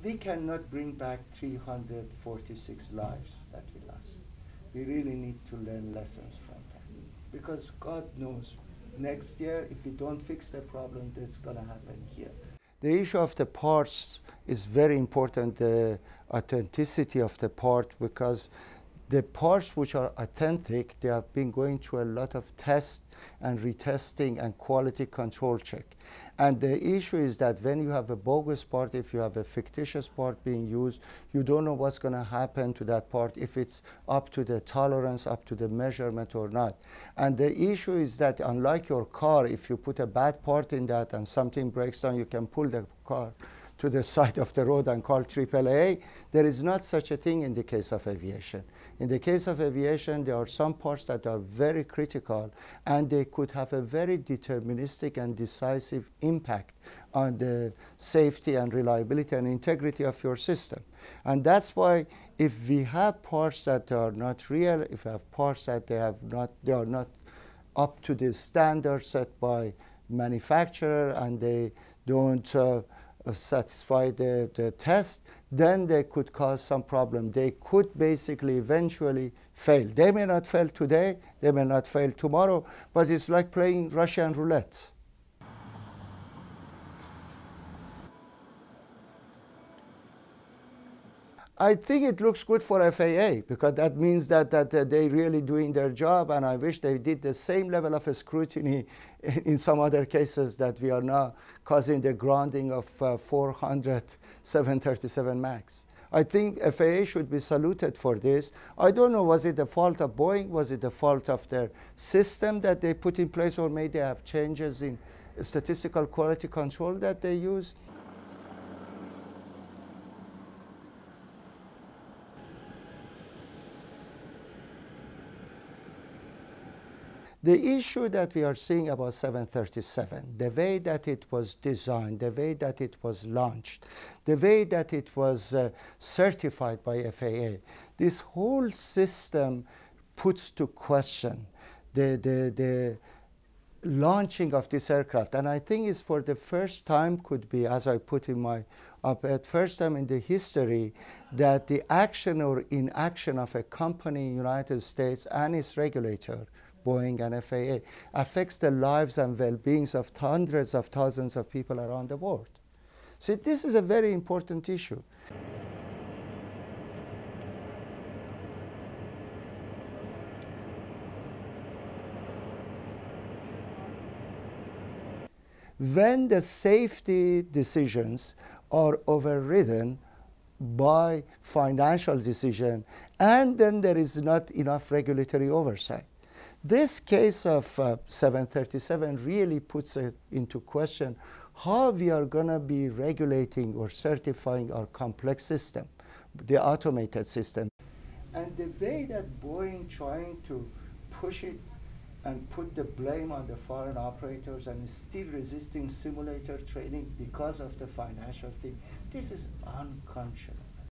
we cannot bring back 346 lives that we lost. We really need to learn lessons from that. Because God knows, next year, if we don't fix the problem, that's going to happen here. The issue of the parts is very important, the authenticity of the part, because the parts which are authentic, they have been going through a lot of tests and retesting and quality control check. And the issue is that when you have a bogus part, if you have a fictitious part being used, you don't know what's going to happen to that part, if it's up to the tolerance, up to the measurement or not. And the issue is that unlike your car, if you put a bad part in that and something breaks down, you can pull the car to the side of the road and call AAA. There is not such a thing in the case of aviation. In the case of aviation, there are some parts that are very critical, and they could have a very deterministic and decisive impact on the safety and reliability and integrity of your system. And that's why if we have parts that are not real, if we have parts that they are not up to the standards set by manufacturer and they don't satisfy the test, then they could cause some problem. They could basically eventually fail. They may not fail today, they may not fail tomorrow, but it's like playing Russian roulette. I think it looks good for FAA, because that means that they're really doing their job, and I wish they did the same level of scrutiny in some other cases that we are now causing the grounding of 400 737 MAX. I think FAA should be saluted for this. I don't know, was it the fault of Boeing? Was it the fault of their system that they put in place, or maybe they have changes in statistical quality control that they use? The issue that we are seeing about 737, the way that it was designed, the way that it was launched, the way that it was certified by FAA, this whole system puts to question the launching of this aircraft. And I think it's for the first time, could be, as I put in my op-ed, first time in the history that the action or inaction of a company in the United States and its regulator, Boeing and FAA, affects the lives and well-beings of hundreds of thousands of people around the world. So this is a very important issue. When the safety decisions are overridden by financial decision, and then there is not enough regulatory oversight. This case of 737 really puts it into question how we are going to be regulating or certifying our complex system, the automated system. And the way that Boeing trying to push it and put the blame on the foreign operators and still resisting simulator training because of the financial thing, this is unconscious.